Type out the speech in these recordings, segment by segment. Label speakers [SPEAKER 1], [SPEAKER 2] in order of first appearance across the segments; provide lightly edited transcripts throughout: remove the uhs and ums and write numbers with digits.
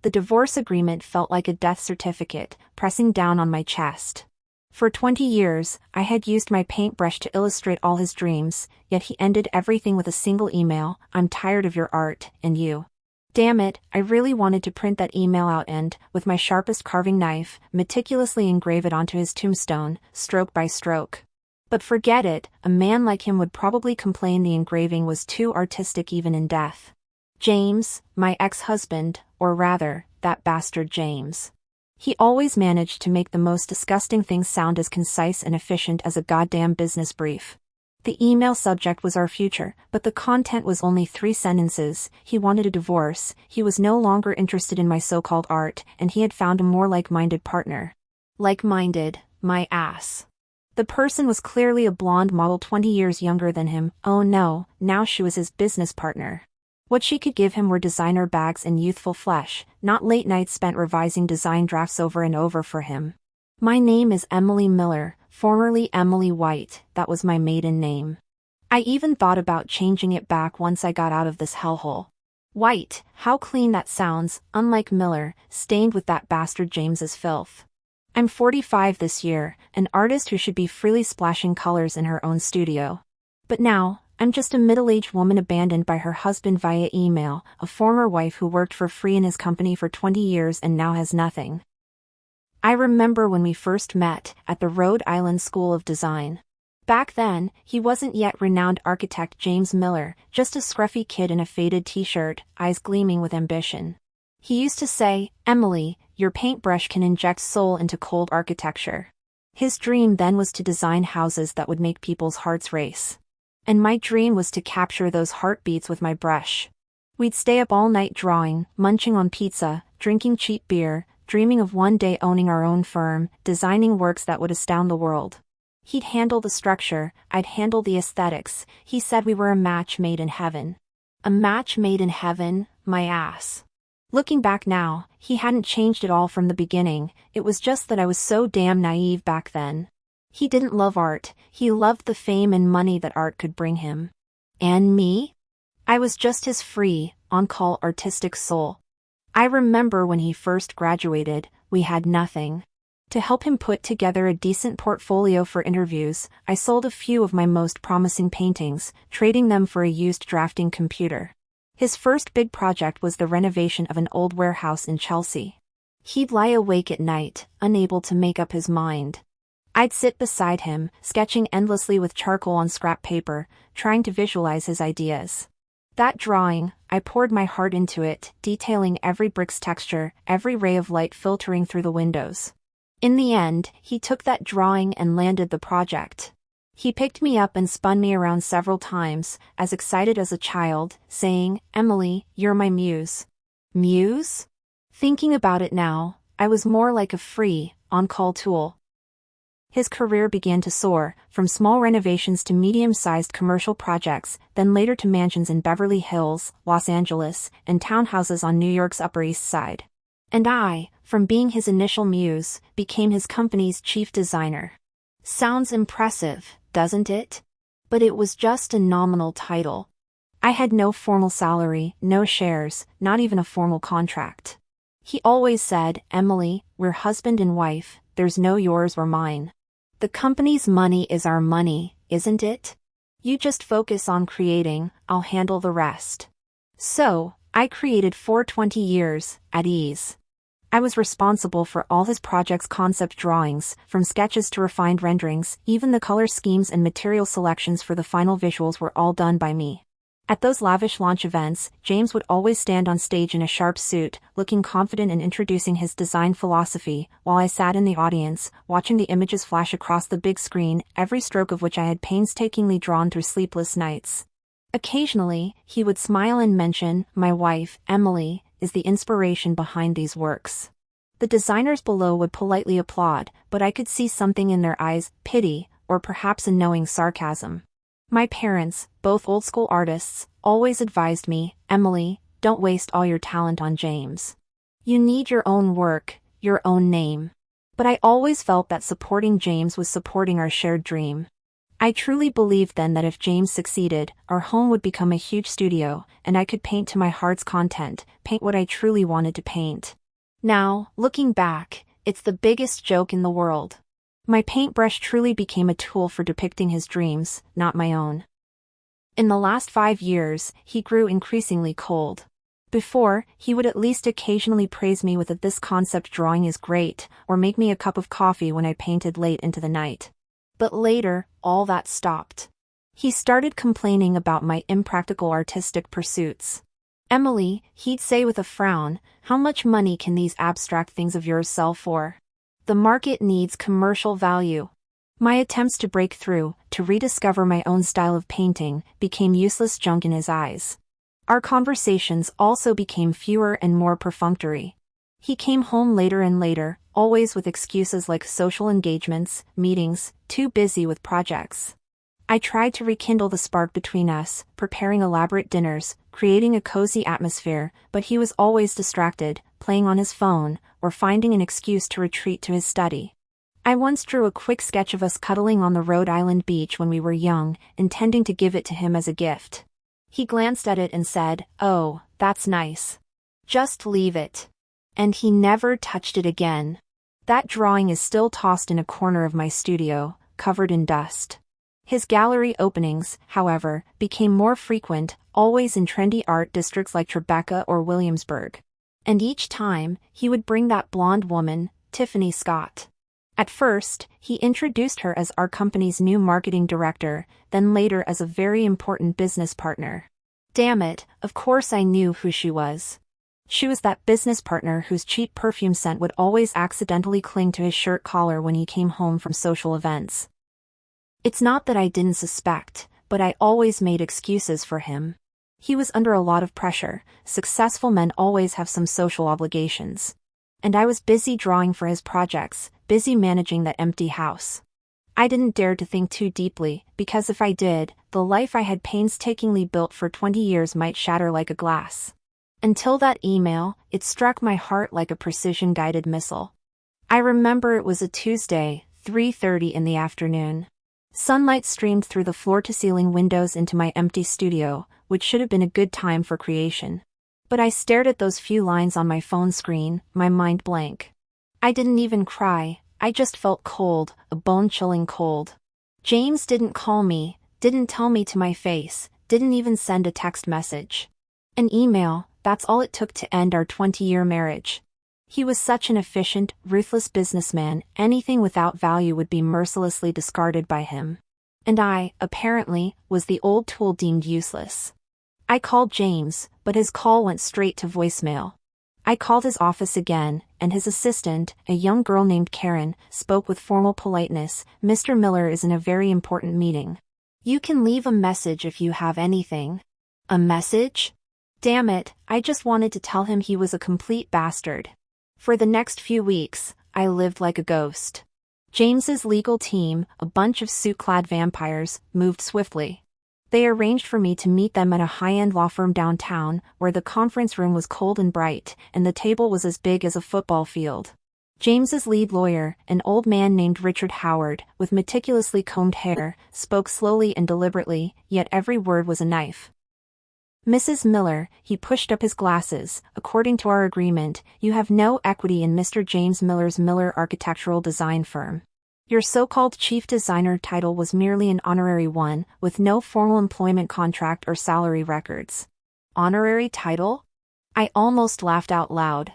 [SPEAKER 1] The divorce agreement felt like a death certificate, pressing down on my chest. For 20 years, I had used my paintbrush to illustrate all his dreams, yet he ended everything with a single email: "I'm tired of your art, and you." Damn it, I really wanted to print that email out and, with my sharpest carving knife, meticulously engrave it onto his tombstone, stroke by stroke. But forget it, a man like him would probably complain the engraving was too artistic even in death. James, my ex-husband, or rather, that bastard James. He always managed to make the most disgusting things sound as concise and efficient as a goddamn business brief. The email subject was our future, but the content was only 3 sentences. He wanted a divorce, he was no longer interested in my so-called art, and he had found a more like-minded partner. Like-minded, my ass. The person was clearly a blonde model 20 years younger than him. Oh no, now she was his business partner. What she could give him were designer bags and youthful flesh, not late nights spent revising design drafts over and over for him. My name is Emily Miller, formerly Emily White, that was my maiden name. I even thought about changing it back once I got out of this hellhole. White, how clean that sounds, unlike Miller, stained with that bastard James's filth. I'm 45 this year, an artist who should be freely splashing colors in her own studio. But now, I'm just a middle-aged woman abandoned by her husband via email, a former wife who worked for free in his company for 20 years and now has nothing. I remember when we first met, at the Rhode Island School of Design. Back then, he wasn't yet renowned architect James Miller, just a scruffy kid in a faded t-shirt, eyes gleaming with ambition. He used to say, "Emily, your paintbrush can inject soul into cold architecture." His dream then was to design houses that would make people's hearts race. And my dream was to capture those heartbeats with my brush. We'd stay up all night drawing, munching on pizza, drinking cheap beer, dreaming of one day owning our own firm, designing works that would astound the world. He'd handle the structure, I'd handle the aesthetics. He said we were a match made in heaven. A match made in heaven, my ass. Looking back now, he hadn't changed at all from the beginning, it was just that I was so damn naive back then. He didn't love art, he loved the fame and money that art could bring him. And me? I was just his free, on-call artistic soul. I remember when he first graduated, we had nothing. To help him put together a decent portfolio for interviews, I sold a few of my most promising paintings, trading them for a used drafting computer. His first big project was the renovation of an old warehouse in Chelsea. He'd lie awake at night, unable to make up his mind. I'd sit beside him, sketching endlessly with charcoal on scrap paper, trying to visualize his ideas. That drawing, I poured my heart into it, detailing every brick's texture, every ray of light filtering through the windows. In the end, he took that drawing and landed the project. He picked me up and spun me around several times, as excited as a child, saying, "Emily, you're my muse." Muse? Thinking about it now, I was more like a free, on-call tool. His career began to soar, from small renovations to medium-sized commercial projects, then later to mansions in Beverly Hills, Los Angeles, and townhouses on New York's Upper East Side. And I, from being his initial muse, became his company's chief designer. Sounds impressive, doesn't it? But it was just a nominal title. I had no formal salary, no shares, not even a formal contract. He always said, "Emily, we're husband and wife, there's no yours or mine. The company's money is our money, isn't it? You just focus on creating, I'll handle the rest." So, I created for 20 years, at ease. I was responsible for all his project's concept drawings, from sketches to refined renderings, even the color schemes and material selections for the final visuals were all done by me. At those lavish launch events, James would always stand on stage in a sharp suit, looking confident and introducing his design philosophy, while I sat in the audience, watching the images flash across the big screen, every stroke of which I had painstakingly drawn through sleepless nights. Occasionally, he would smile and mention, "My wife, Emily, is the inspiration behind these works." The designers below would politely applaud, but I could see something in their eyes, pity, or perhaps a knowing sarcasm. My parents, both old-school artists, always advised me, "Emily, don't waste all your talent on James. You need your own work, your own name." But I always felt that supporting James was supporting our shared dream. I truly believed then that if James succeeded, our home would become a huge studio, and I could paint to my heart's content, paint what I truly wanted to paint. Now, looking back, it's the biggest joke in the world. My paintbrush truly became a tool for depicting his dreams, not my own. In the last 5 years, he grew increasingly cold. Before, he would at least occasionally praise me with a "this concept drawing is great," or make me a cup of coffee when I painted late into the night. But later, all that stopped. He started complaining about my impractical artistic pursuits. "Emily," he'd say with a frown, "how much money can these abstract things of yours sell for? The market needs commercial value." My attempts to break through, to rediscover my own style of painting, became useless junk in his eyes. Our conversations also became fewer and more perfunctory. He came home later and later, always with excuses like social engagements, meetings, too busy with projects. I tried to rekindle the spark between us, preparing elaborate dinners, creating a cozy atmosphere, but he was always distracted, playing on his phone, or finding an excuse to retreat to his study. I once drew a quick sketch of us cuddling on the Rhode Island beach when we were young, intending to give it to him as a gift. He glanced at it and said, "Oh, that's nice. Just leave it." And he never touched it again. That drawing is still tossed in a corner of my studio, covered in dust. His gallery openings, however, became more frequent, always in trendy art districts like Tribeca or Williamsburg. And each time, he would bring that blonde woman, Tiffany Scott. At first, he introduced her as our company's new marketing director, then later as a very important business partner. Damn it, of course I knew who she was. She was that business partner whose cheap perfume scent would always accidentally cling to his shirt collar when he came home from social events. It's not that I didn't suspect, but I always made excuses for him. He was under a lot of pressure. Successful men always have some social obligations. And I was busy drawing for his projects, busy managing that empty house. I didn't dare to think too deeply, because if I did, the life I had painstakingly built for 20 years might shatter like a glass. Until that email, it struck my heart like a precision-guided missile. I remember it was a Tuesday, 3:30 in the afternoon. Sunlight streamed through the floor-to-ceiling windows into my empty studio, which should have been a good time for creation. But I stared at those few lines on my phone screen, my mind blank. I didn't even cry, I just felt cold, a bone-chilling cold. James didn't call me, didn't tell me to my face, didn't even send a text message. An email, that's all it took to end our 20-year marriage. He was such an efficient, ruthless businessman, anything without value would be mercilessly discarded by him. And I, apparently, was the old tool deemed useless. I called James, but his call went straight to voicemail. I called his office again, and his assistant, a young girl named Karen, spoke with formal politeness. "Mr. Miller is in a very important meeting. You can leave a message if you have anything." A message? Damn it, I just wanted to tell him he was a complete bastard. For the next few weeks, I lived like a ghost. James's legal team, a bunch of suit-clad vampires, moved swiftly. They arranged for me to meet them at a high-end law firm downtown, where the conference room was cold and bright, and the table was as big as a football field. James's lead lawyer, an old man named Richard Howard, with meticulously combed hair, spoke slowly and deliberately, yet every word was a knife. "Mrs. Miller," he pushed up his glasses, "according to our agreement, you have no equity in Mr. James Miller's Miller Architectural Design Firm. Your so-called chief designer title was merely an honorary one, with no formal employment contract or salary records." Honorary title? I almost laughed out loud.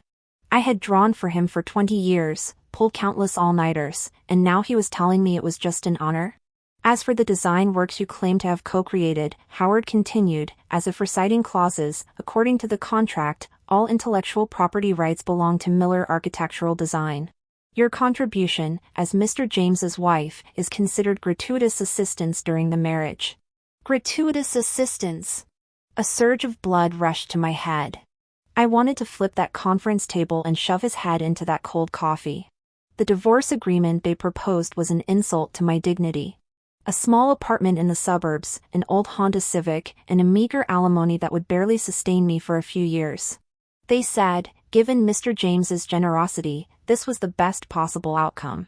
[SPEAKER 1] I had drawn for him for 20 years, pulled countless all-nighters, and now he was telling me it was just an honor? "As for the design works you claim to have co-created," Howard continued, as if reciting clauses, "according to the contract, all intellectual property rights belong to Miller Architectural Design. Your contribution, as Mr. James's wife, is considered gratuitous assistance during the marriage." Gratuitous assistance! A surge of blood rushed to my head. I wanted to flip that conference table and shove his head into that cold coffee. The divorce agreement they proposed was an insult to my dignity. A small apartment in the suburbs, an old Honda Civic, and a meager alimony that would barely sustain me for a few years. They said, given Mr. James's generosity, this was the best possible outcome.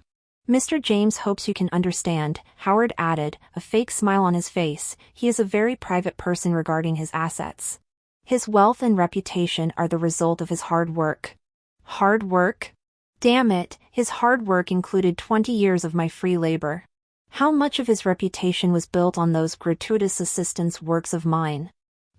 [SPEAKER 1] Mr. James hopes you can understand, Howard added, a fake smile on his face. He is a very private person regarding his assets. His wealth and reputation are the result of his hard work. Hard work? Damn it, his hard work included 20 years of my free labor. How much of his reputation was built on those gratuitous assistance works of mine?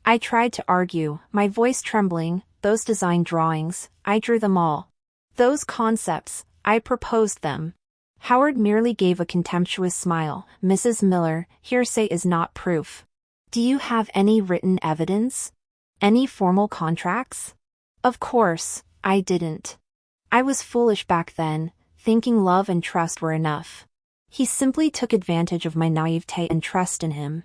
[SPEAKER 1] I tried to argue, my voice trembling. Those design drawings, I drew them all. Those concepts, I proposed them. Howard merely gave a contemptuous smile. Mrs. Miller, hearsay is not proof. Do you have any written evidence? Any formal contracts? Of course, I didn't. I was foolish back then, thinking love and trust were enough. He simply took advantage of my naivete and trust in him.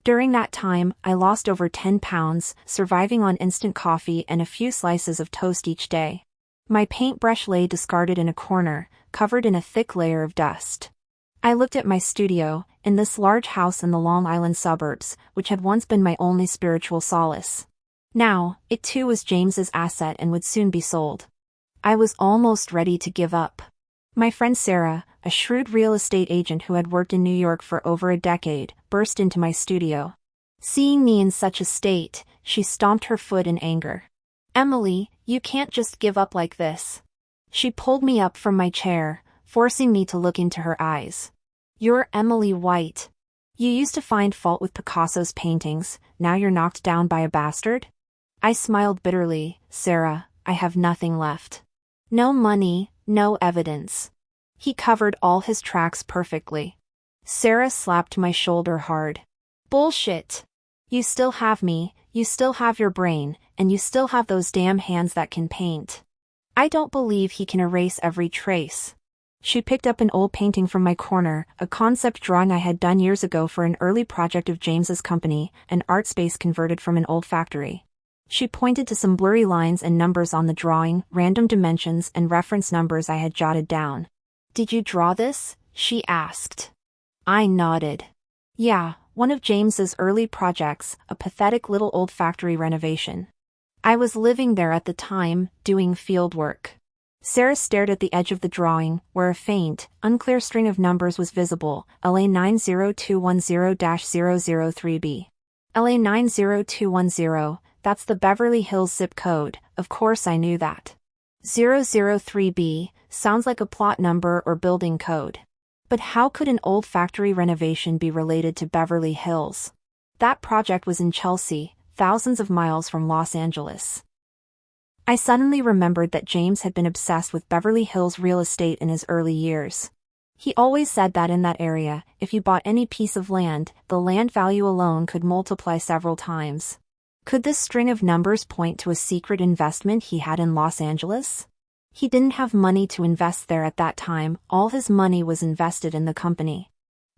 [SPEAKER 1] During that time, I lost over 10 pounds, surviving on instant coffee and a few slices of toast each day. My paintbrush lay discarded in a corner, covered in a thick layer of dust. I looked at my studio, in this large house in the Long Island suburbs, which had once been my only spiritual solace. Now, it too was James's asset and would soon be sold. I was almost ready to give up. My friend Sarah, a shrewd real estate agent who had worked in New York for over a decade, burst into my studio. Seeing me in such a state, she stomped her foot in anger. Emily, you can't just give up like this. She pulled me up from my chair, forcing me to look into her eyes. You're Emily White. You used to find fault with Picasso's paintings, now you're knocked down by a bastard? I smiled bitterly. Sarah, I have nothing left. No money, no evidence. He covered all his tracks perfectly. Sarah slapped my shoulder hard. Bullshit. You still have me, you still have your brain, and you still have those damn hands that can paint. I don't believe he can erase every trace. She picked up an old painting from my corner, a concept drawing I had done years ago for an early project of James's company, an art space converted from an old factory. She pointed to some blurry lines and numbers on the drawing, random dimensions and reference numbers I had jotted down. Did you draw this? She asked. I nodded. Yeah, one of James's early projects, a pathetic little old factory renovation. I was living there at the time, doing field work. Sarah stared at the edge of the drawing, where a faint, unclear string of numbers was visible, LA 90210-003B. LA 90210, that's the Beverly Hills zip code, of course I knew that. 003B, sounds like a plot number or building code. But how could an old factory renovation be related to Beverly Hills? That project was in Chelsea, thousands of miles from Los Angeles. I suddenly remembered that James had been obsessed with Beverly Hills real estate in his early years. He always said that in that area, if you bought any piece of land, the land value alone could multiply several times. Could this string of numbers point to a secret investment he had in Los Angeles? He didn't have money to invest there at that time, all his money was invested in the company.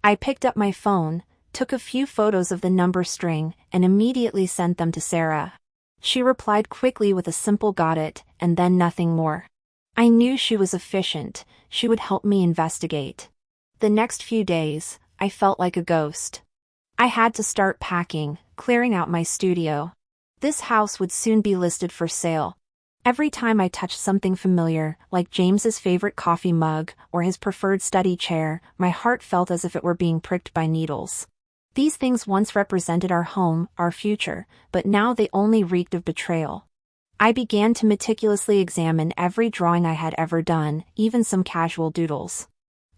[SPEAKER 1] I picked up my phone, took a few photos of the number string, and immediately sent them to Sarah. She replied quickly with a simple got it, and then nothing more. I knew she was efficient, she would help me investigate. The next few days, I felt like a ghost. I had to start packing, clearing out my studio. This house would soon be listed for sale. Every time I touched something familiar, like James's favorite coffee mug or his preferred study chair, my heart felt as if it were being pricked by needles. These things once represented our home, our future, but now they only reeked of betrayal. I began to meticulously examine every drawing I had ever done, even some casual doodles.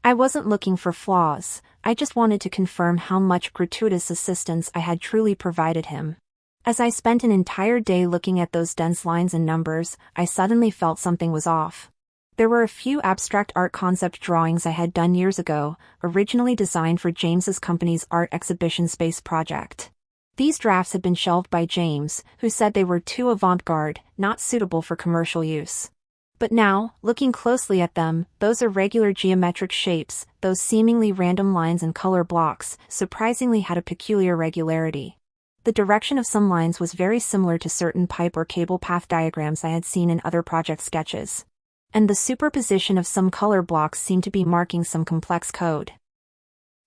[SPEAKER 1] I wasn't looking for flaws, I just wanted to confirm how much gratuitous assistance I had truly provided him. As I spent an entire day looking at those dense lines and numbers, I suddenly felt something was off. There were a few abstract art concept drawings I had done years ago, originally designed for James's company's art exhibition space project. These drafts had been shelved by James, who said they were too avant-garde, not suitable for commercial use. But now, looking closely at them, those irregular geometric shapes, those seemingly random lines and color blocks, surprisingly had a peculiar regularity. The direction of some lines was very similar to certain pipe or cable path diagrams I had seen in other project sketches. And the superposition of some color blocks seemed to be marking some complex code.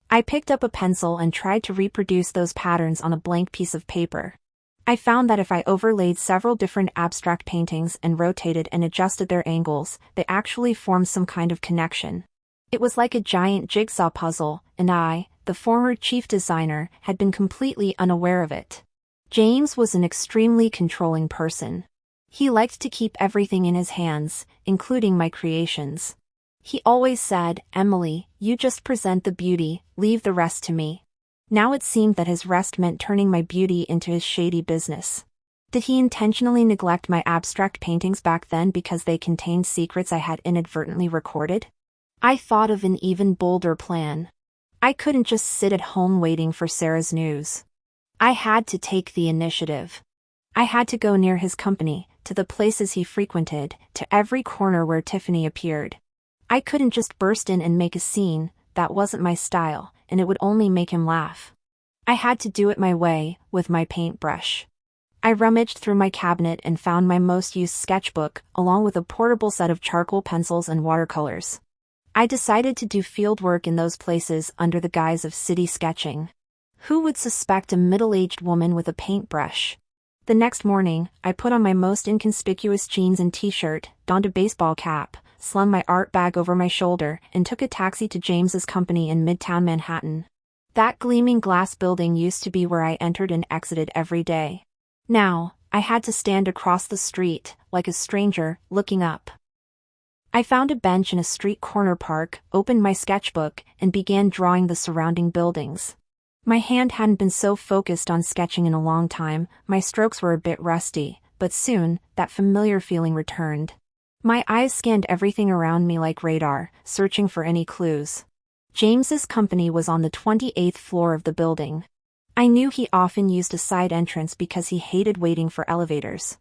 [SPEAKER 1] I picked up a pencil and tried to reproduce those patterns on a blank piece of paper. I found that if I overlaid several different abstract paintings and rotated and adjusted their angles, they actually formed some kind of connection. It was like a giant jigsaw puzzle, and I, the former chief designer, had been completely unaware of it. James was an extremely controlling person. He liked to keep everything in his hands, including my creations. He always said, "Emily, you just present the beauty, leave the rest to me." Now it seemed that his rest meant turning my beauty into his shady business. Did he intentionally neglect my abstract paintings back then because they contained secrets I had inadvertently recorded? I thought of an even bolder plan. I couldn't just sit at home waiting for Sarah's news. I had to take the initiative. I had to go near his company, to the places he frequented, to every corner where Tiffany appeared. I couldn't just burst in and make a scene, that wasn't my style, and it would only make him laugh. I had to do it my way, with my paintbrush. I rummaged through my cabinet and found my most used sketchbook, along with a portable set of charcoal pencils and watercolors. I decided to do field work in those places under the guise of city sketching. Who would suspect a middle-aged woman with a paintbrush? The next morning, I put on my most inconspicuous jeans and t-shirt, donned a baseball cap, slung my art bag over my shoulder, and took a taxi to James's company in Midtown Manhattan. That gleaming glass building used to be where I entered and exited every day. Now, I had to stand across the street, like a stranger, looking up. I found a bench in a street corner park, opened my sketchbook, and began drawing the surrounding buildings. My hand hadn't been so focused on sketching in a long time, my strokes were a bit rusty, but soon, that familiar feeling returned. My eyes scanned everything around me like radar, searching for any clues. James's company was on the 28th floor of the building. I knew he often used a side entrance because he hated waiting for elevators.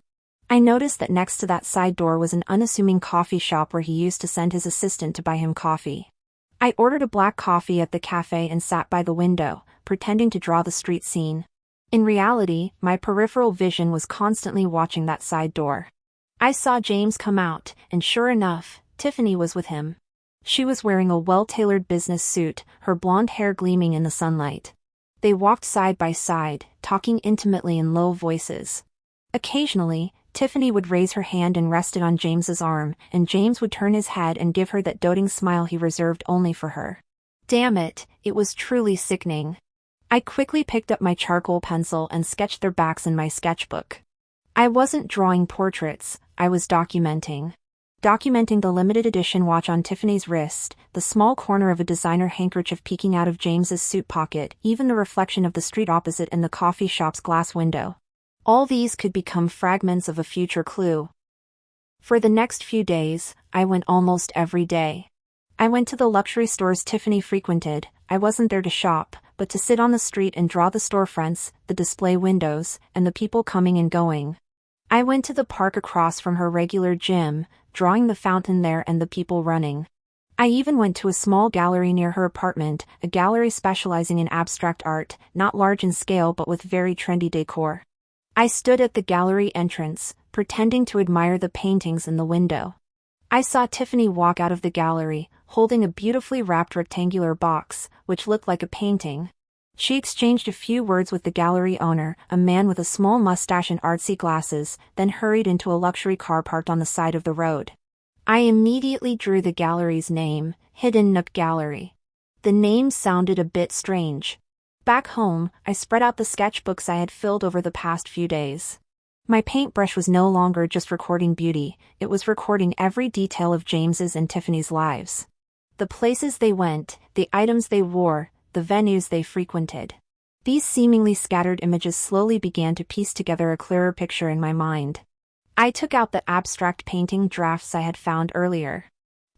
[SPEAKER 1] I noticed that next to that side door was an unassuming coffee shop where he used to send his assistant to buy him coffee. I ordered a black coffee at the cafe and sat by the window, pretending to draw the street scene. In reality, my peripheral vision was constantly watching that side door. I saw James come out, and sure enough, Tiffany was with him. She was wearing a well-tailored business suit, her blonde hair gleaming in the sunlight. They walked side by side, talking intimately in low voices. Occasionally, Tiffany would raise her hand and rest it on James's arm, and James would turn his head and give her that doting smile he reserved only for her. Damn it, it was truly sickening. I quickly picked up my charcoal pencil and sketched their backs in my sketchbook. I wasn't drawing portraits, I was documenting. Documenting the limited edition watch on Tiffany's wrist, the small corner of a designer handkerchief peeking out of James's suit pocket, even the reflection of the street opposite in the coffee shop's glass window. All these could become fragments of a future clue. For the next few days, I went almost every day. I went to the luxury stores Tiffany frequented. I wasn't there to shop, but to sit on the street and draw the storefronts, the display windows, and the people coming and going. I went to the park across from her regular gym, drawing the fountain there and the people running. I even went to a small gallery near her apartment, a gallery specializing in abstract art, not large in scale but with very trendy decor. I stood at the gallery entrance, pretending to admire the paintings in the window. I saw Tiffany walk out of the gallery, holding a beautifully wrapped rectangular box, which looked like a painting. She exchanged a few words with the gallery owner, a man with a small mustache and artsy glasses, then hurried into a luxury car parked on the side of the road. I immediately drew the gallery's name, Hidden Nook Gallery. The name sounded a bit strange. Back home, I spread out the sketchbooks I had filled over the past few days. My paintbrush was no longer just recording beauty, it was recording every detail of James's and Tiffany's lives. The places they went, the items they wore, the venues they frequented. These seemingly scattered images slowly began to piece together a clearer picture in my mind. I took out the abstract painting drafts I had found earlier.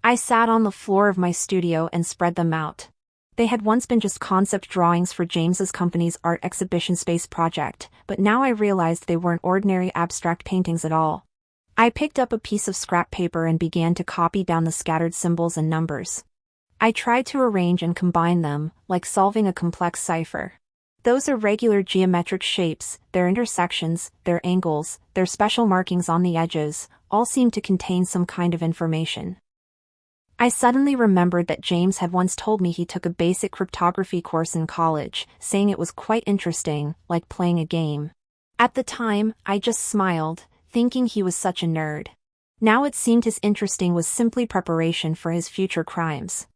[SPEAKER 1] I sat on the floor of my studio and spread them out. They had once been just concept drawings for James's company's art exhibition space project, but now I realized they weren't ordinary abstract paintings at all. I picked up a piece of scrap paper and began to copy down the scattered symbols and numbers. I tried to arrange and combine them, like solving a complex cipher. Those irregular geometric shapes, their intersections, their angles, their special markings on the edges, all seemed to contain some kind of information. I suddenly remembered that James had once told me he took a basic cryptography course in college, saying it was quite interesting, like playing a game. At the time, I just smiled, thinking he was such a nerd. Now it seemed his interesting was simply preparation for his future crimes.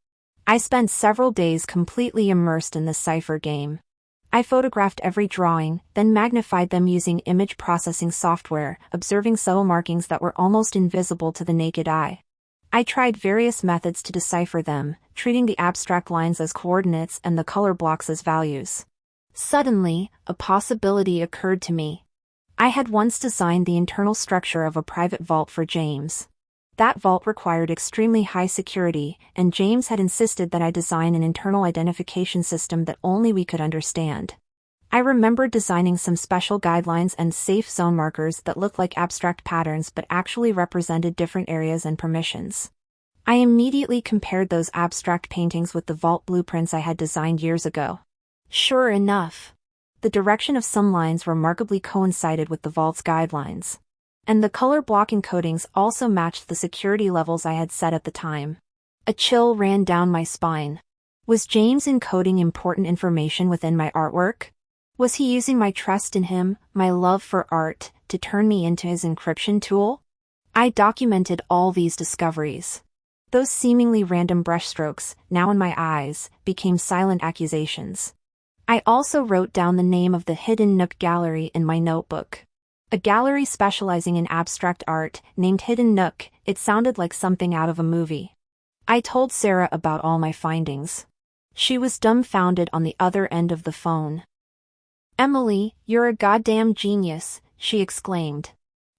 [SPEAKER 1] I spent several days completely immersed in this cipher game. I photographed every drawing, then magnified them using image processing software, observing subtle markings that were almost invisible to the naked eye. I tried various methods to decipher them, treating the abstract lines as coordinates and the color blocks as values. Suddenly, a possibility occurred to me. I had once designed the internal structure of a private vault for James. That vault required extremely high security, and James had insisted that I design an internal identification system that only we could understand. I remembered designing some special guidelines and safe zone markers that looked like abstract patterns but actually represented different areas and permissions. I immediately compared those abstract paintings with the vault blueprints I had designed years ago. Sure enough, the direction of some lines remarkably coincided with the vault's guidelines. And the color block encodings also matched the security levels I had set at the time. A chill ran down my spine. Was James encoding important information within my artwork? Was he using my trust in him, my love for art, to turn me into his encryption tool? I documented all these discoveries. Those seemingly random brushstrokes, now in my eyes, became silent accusations. I also wrote down the name of the Hidden Nook Gallery in my notebook. A gallery specializing in abstract art, named Hidden Nook. It sounded like something out of a movie. I told Sarah about all my findings. She was dumbfounded on the other end of the phone. "Emily, you're a goddamn genius," she exclaimed.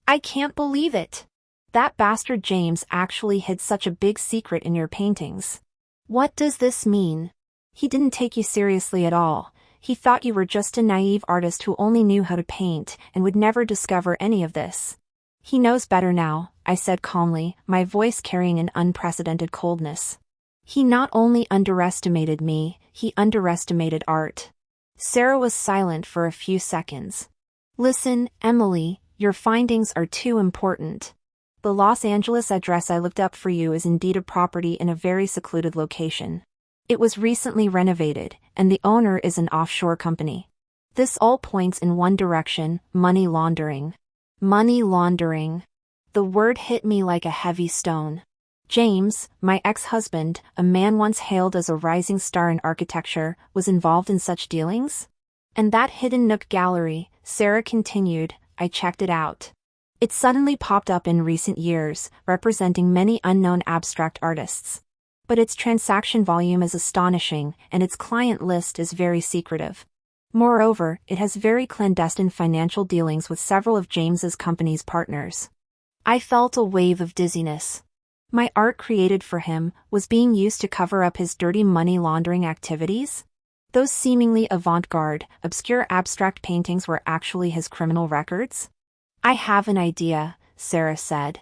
[SPEAKER 1] "I can't believe it. That bastard James actually hid such a big secret in your paintings. What does this mean? He didn't take you seriously at all. He thought you were just a naive artist who only knew how to paint and would never discover any of this." "He knows better now," I said calmly, my voice carrying an unprecedented coldness. "He not only underestimated me, he underestimated art." Sarah was silent for a few seconds. "Listen, Emily, your findings are too important. The Los Angeles address I looked up for you is indeed a property in a very secluded location. It was recently renovated, and the owner is an offshore company. This all points in one direction: money laundering. Money laundering. The word hit me like a heavy stone. James, my ex-husband, a man once hailed as a rising star in architecture, was involved in such dealings? And that Hidden Nook Gallery, Sarah continued, I checked it out. It suddenly popped up in recent years, representing many unknown abstract artists. But its transaction volume is astonishing, and its client list is very secretive. Moreover, it has very clandestine financial dealings with several of James's company's partners. I felt a wave of dizziness. My art created for him was being used to cover up his dirty money laundering activities? Those seemingly avant-garde, obscure abstract paintings were actually his criminal records? "I have an idea," Sarah said.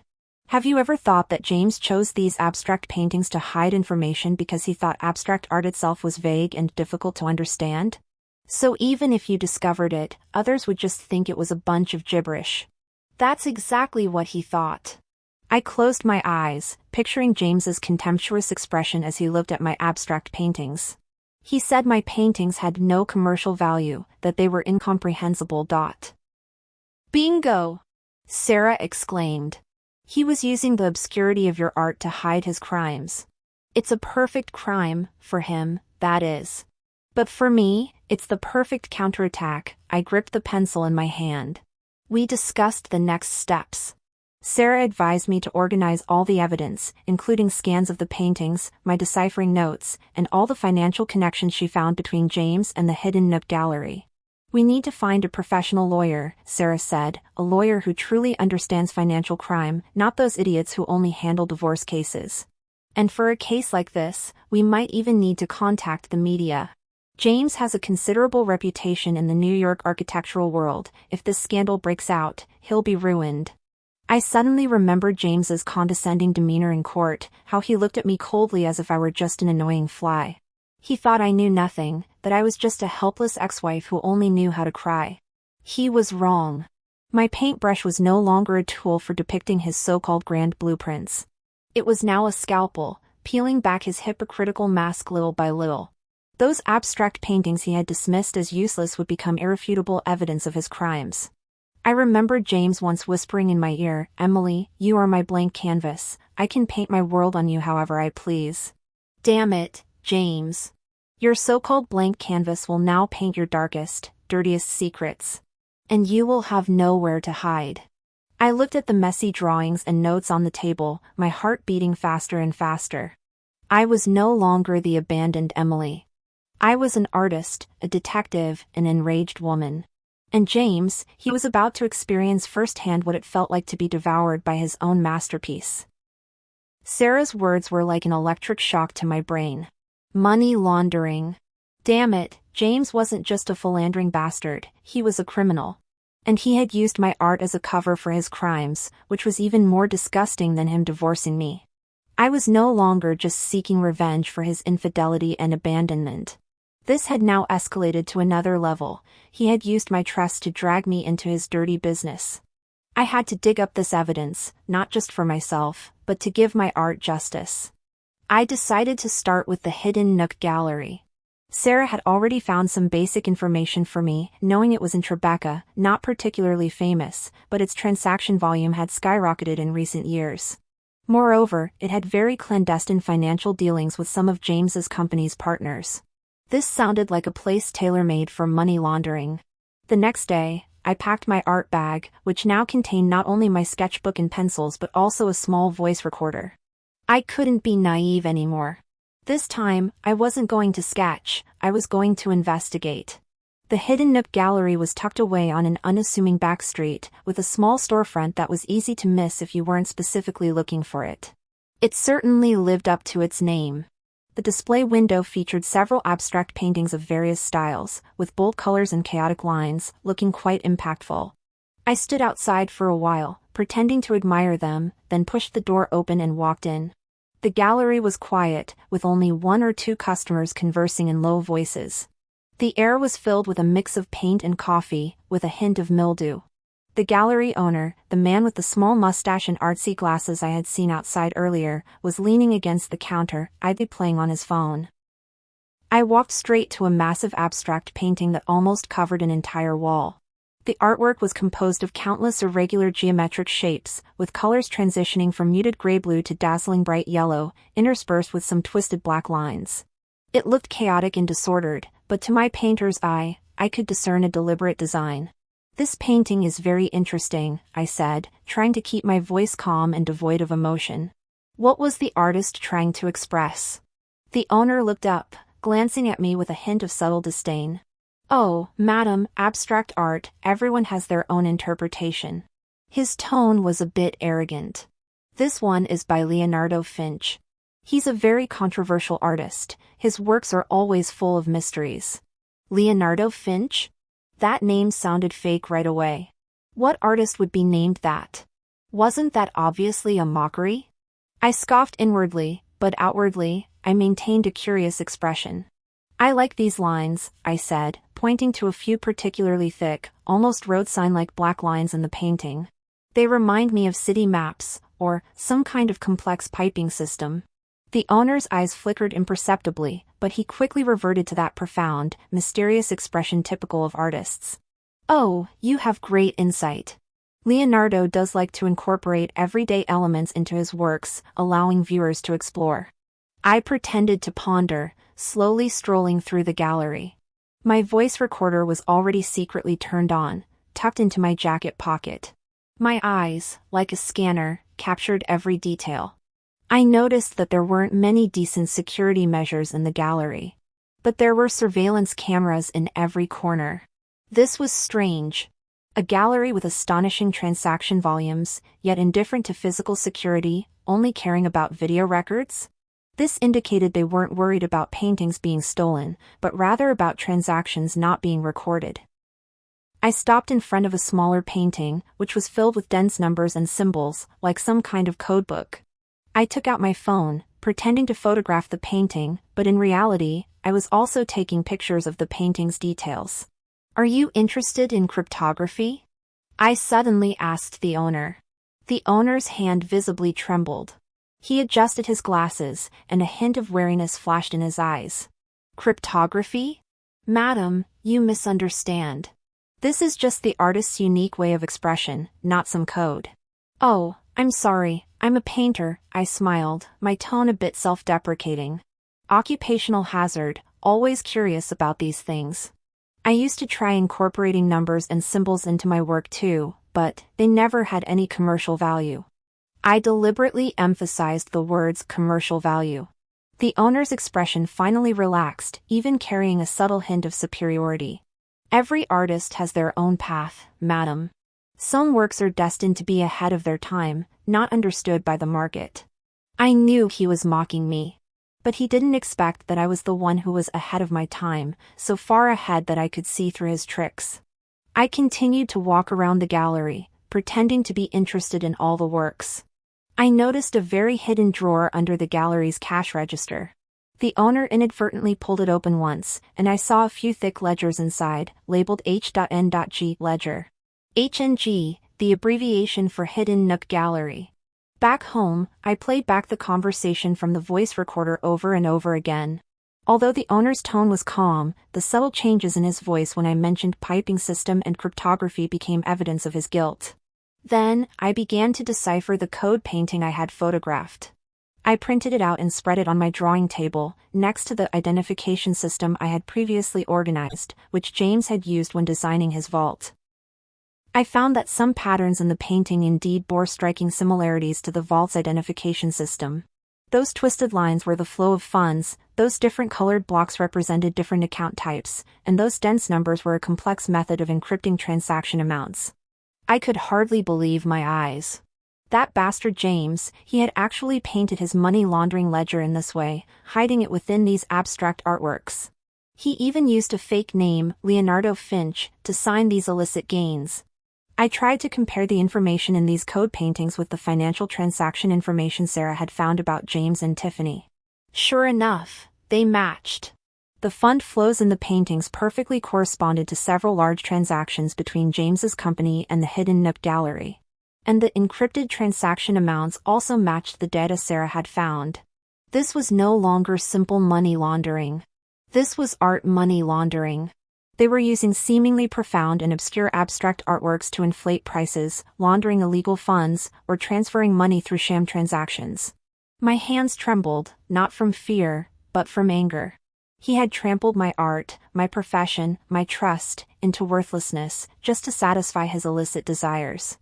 [SPEAKER 1] "Have you ever thought that James chose these abstract paintings to hide information because he thought abstract art itself was vague and difficult to understand? So even if you discovered it, others would just think it was a bunch of gibberish." That's exactly what he thought. I closed my eyes, picturing James's contemptuous expression as he looked at my abstract paintings. He said my paintings had no commercial value, that they were incomprehensible. "Bingo!" Sarah exclaimed. "He was using the obscurity of your art to hide his crimes. It's a perfect crime, for him, that is. But for me, it's the perfect counterattack." I gripped the pencil in my hand. We discussed the next steps. Sarah advised me to organize all the evidence, including scans of the paintings, my deciphering notes, and all the financial connections she found between James and the Hidden Nook Gallery. "We need to find a professional lawyer," Sarah said, "a lawyer who truly understands financial crime, not those idiots who only handle divorce cases. And for a case like this, we might even need to contact the media. James has a considerable reputation in the New York architectural world. If this scandal breaks out, he'll be ruined." I suddenly remembered James's condescending demeanor in court, how he looked at me coldly as if I were just an annoying fly. He thought I knew nothing, that I was just a helpless ex-wife who only knew how to cry. He was wrong. My paintbrush was no longer a tool for depicting his so-called grand blueprints. It was now a scalpel, peeling back his hypocritical mask little by little. Those abstract paintings he had dismissed as useless would become irrefutable evidence of his crimes. I remembered James once whispering in my ear, "Emily, you are my blank canvas. I can paint my world on you however I please." Damn it, James. Your so-called blank canvas will now paint your darkest, dirtiest secrets. And you will have nowhere to hide. I looked at the messy drawings and notes on the table, my heart beating faster and faster. I was no longer the abandoned Emily. I was an artist, a detective, an enraged woman. And James, he was about to experience firsthand what it felt like to be devoured by his own masterpiece. Sarah's words were like an electric shock to my brain. Money laundering. Damn it, James wasn't just a philandering bastard, he was a criminal. And he had used my art as a cover for his crimes, which was even more disgusting than him divorcing me. I was no longer just seeking revenge for his infidelity and abandonment. This had now escalated to another level. He had used my trust to drag me into his dirty business. I had to dig up this evidence, not just for myself, but to give my art justice. I decided to start with the Hidden Nook Gallery. Sarah had already found some basic information for me, knowing it was in Tribeca, not particularly famous, but its transaction volume had skyrocketed in recent years. Moreover, it had very clandestine financial dealings with some of James's company's partners. This sounded like a place tailor-made for money laundering. The next day, I packed my art bag, which now contained not only my sketchbook and pencils but also a small voice recorder. I couldn't be naive anymore. This time, I wasn't going to sketch, I was going to investigate. The Hidden Nook Gallery was tucked away on an unassuming back street, with a small storefront that was easy to miss if you weren't specifically looking for it. It certainly lived up to its name. The display window featured several abstract paintings of various styles, with bold colors and chaotic lines, looking quite impactful. I stood outside for a while, pretending to admire them, then pushed the door open and walked in. The gallery was quiet, with only one or two customers conversing in low voices. The air was filled with a mix of paint and coffee, with a hint of mildew. The gallery owner, the man with the small mustache and artsy glasses I had seen outside earlier, was leaning against the counter, idly playing on his phone. I walked straight to a massive abstract painting that almost covered an entire wall. The artwork was composed of countless irregular geometric shapes, with colors transitioning from muted gray-blue to dazzling bright yellow, interspersed with some twisted black lines. It looked chaotic and disordered, but to my painter's eye, I could discern a deliberate design. "This painting is very interesting," I said, trying to keep my voice calm and devoid of emotion. What was the artist trying to express? The owner looked up, glancing at me with a hint of subtle disdain. "Oh, madam, abstract art, everyone has their own interpretation." His tone was a bit arrogant. "This one is by Leonardo Finch. He's a very controversial artist, his works are always full of mysteries." Leonardo Finch? That name sounded fake right away. What artist would be named that? Wasn't that obviously a mockery? I scoffed inwardly, but outwardly, I maintained a curious expression. "I like these lines," I said, pointing to a few particularly thick, almost road sign-like black lines in the painting. "They remind me of city maps, or some kind of complex piping system." The owner's eyes flickered imperceptibly, but he quickly reverted to that profound, mysterious expression typical of artists. "Oh, you have great insight. Leonardo does like to incorporate everyday elements into his works, allowing viewers to explore." I pretended to ponder, slowly strolling through the gallery. My voice recorder was already secretly turned on, tucked into my jacket pocket. My eyes, like a scanner, captured every detail. I noticed that there weren't many decent security measures in the gallery. But there were surveillance cameras in every corner. This was strange. A gallery with astonishing transaction volumes, yet indifferent to physical security, only caring about video records? This indicated they weren't worried about paintings being stolen, but rather about transactions not being recorded. I stopped in front of a smaller painting, which was filled with dense numbers and symbols, like some kind of codebook. I took out my phone, pretending to photograph the painting, but in reality, I was also taking pictures of the painting's details. "Are you interested in cryptography?" I suddenly asked the owner. The owner's hand visibly trembled. He adjusted his glasses, and a hint of wariness flashed in his eyes. "Cryptography? Madam, you misunderstand. This is just the artist's unique way of expression, not some code." "Oh, I'm sorry, I'm a painter," I smiled, my tone a bit self-deprecating. Occupational hazard, always curious about these things. I used to try incorporating numbers and symbols into my work too, but they never had any commercial value. I deliberately emphasized the words commercial value. The owner's expression finally relaxed, even carrying a subtle hint of superiority. Every artist has their own path, madam. Some works are destined to be ahead of their time, not understood by the market. I knew he was mocking me. But he didn't expect that I was the one who was ahead of my time, so far ahead that I could see through his tricks. I continued to walk around the gallery, pretending to be interested in all the works. I noticed a very hidden drawer under the gallery's cash register. The owner inadvertently pulled it open once, and I saw a few thick ledgers inside, labeled H.N.G. ledger. HNG, the abbreviation for Hidden Nook Gallery. Back home, I played back the conversation from the voice recorder over and over again. Although the owner's tone was calm, the subtle changes in his voice when I mentioned piping system and cryptography became evidence of his guilt. Then, I began to decipher the code painting I had photographed. I printed it out and spread it on my drawing table, next to the identification system I had previously organized, which James had used when designing his vault. I found that some patterns in the painting indeed bore striking similarities to the vault's identification system. Those twisted lines were the flow of funds, those different colored blocks represented different account types, and those dense numbers were a complex method of encrypting transaction amounts. I could hardly believe my eyes. That bastard James, he had actually painted his money laundering ledger in this way, hiding it within these abstract artworks. He even used a fake name, Leonardo Finch, to sign these illicit gains. I tried to compare the information in these code paintings with the financial transaction information Sarah had found about James and Tiffany. Sure enough, they matched. The fund flows in the paintings perfectly corresponded to several large transactions between James's company and the Hidden Nook Gallery. And the encrypted transaction amounts also matched the data Sarah had found. This was no longer simple money laundering. This was art money laundering. They were using seemingly profound and obscure abstract artworks to inflate prices, laundering illegal funds, or transferring money through sham transactions. My hands trembled, not from fear, but from anger. He had trampled my art, my profession, my trust, into worthlessness, just to satisfy his illicit desires.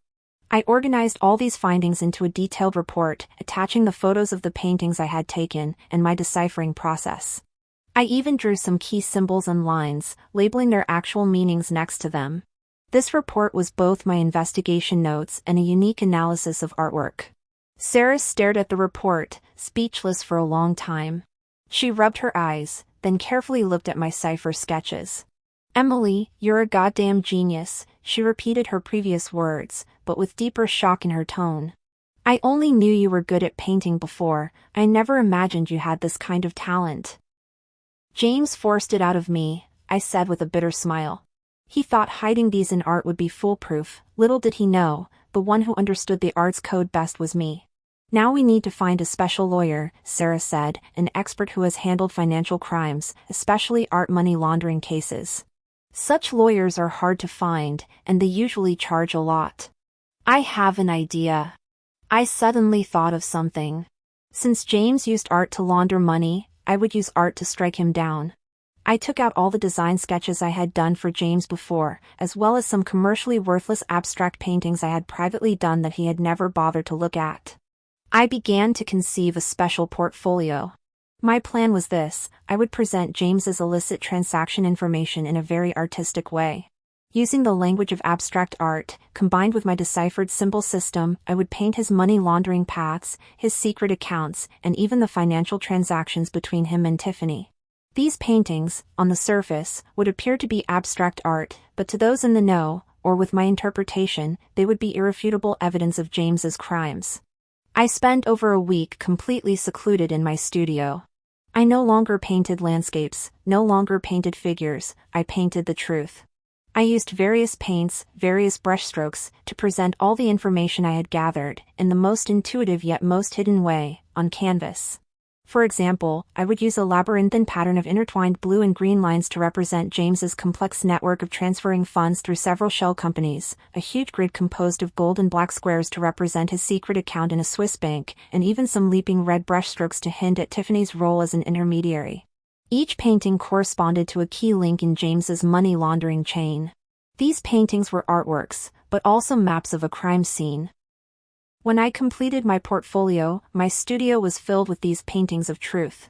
[SPEAKER 1] I organized all these findings into a detailed report, attaching the photos of the paintings I had taken, and my deciphering process. I even drew some key symbols and lines, labeling their actual meanings next to them. This report was both my investigation notes and a unique analysis of artwork. Sarah stared at the report, speechless for a long time. She rubbed her eyes, then carefully looked at my cipher sketches. "Emily, you're a goddamn genius," she repeated her previous words, but with deeper shock in her tone. "I only knew you were good at painting before, I never imagined you had this kind of talent." "James forced it out of me," I said with a bitter smile. "He thought hiding these in art would be foolproof. Little did he know, the one who understood the art's code best was me." "Now we need to find a special lawyer," Sarah said, "an expert who has handled financial crimes, especially art money laundering cases. Such lawyers are hard to find, and they usually charge a lot." "I have an idea." I suddenly thought of something. Since James used art to launder money, I would use art to strike him down. I took out all the design sketches I had done for James before, as well as some commercially worthless abstract paintings I had privately done that he had never bothered to look at. I began to conceive a special portfolio. My plan was this: I would present James's illicit transaction information in a very artistic way. Using the language of abstract art, combined with my deciphered symbol system, I would paint his money laundering paths, his secret accounts, and even the financial transactions between him and Tiffany. These paintings, on the surface, would appear to be abstract art, but to those in the know, or with my interpretation, they would be irrefutable evidence of James's crimes. I spent over a week completely secluded in my studio. I no longer painted landscapes, no longer painted figures, I painted the truth. I used various paints, various brushstrokes, to present all the information I had gathered, in the most intuitive yet most hidden way, on canvas. For example, I would use a labyrinthine pattern of intertwined blue and green lines to represent James's complex network of transferring funds through several shell companies, a huge grid composed of gold and black squares to represent his secret account in a Swiss bank, and even some leaping red brushstrokes to hint at Tiffany's role as an intermediary. Each painting corresponded to a key link in James's money laundering chain. These paintings were artworks, but also maps of a crime scene. When I completed my portfolio, my studio was filled with these paintings of truth.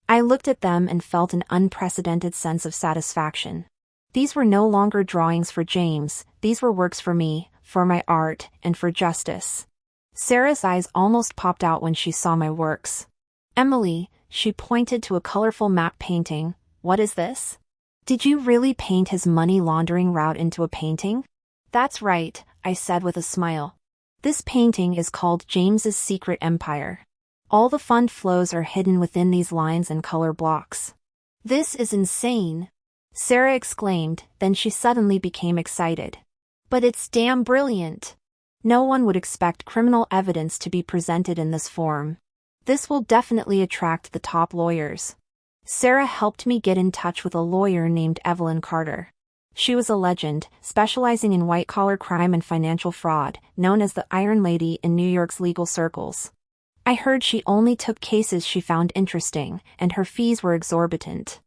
[SPEAKER 1] I looked at them and felt an unprecedented sense of satisfaction. These were no longer drawings for James, these were works for me, for my art, and for justice. Sarah's eyes almost popped out when she saw my works. "Emily," she pointed to a colorful map painting, "what is this? Did you really paint his money laundering route into a painting?" "That's right," I said with a smile. "This painting is called James's Secret Empire. All the fund flows are hidden within these lines and color blocks." "This is insane," Sarah exclaimed, then she suddenly became excited. "But it's damn brilliant. No one would expect criminal evidence to be presented in this form. This will definitely attract the top lawyers." Sarah helped me get in touch with a lawyer named Evelyn Carter. She was a legend, specializing in white-collar crime and financial fraud, known as the Iron Lady in New York's legal circles. I heard she only took cases she found interesting, and her fees were exorbitant.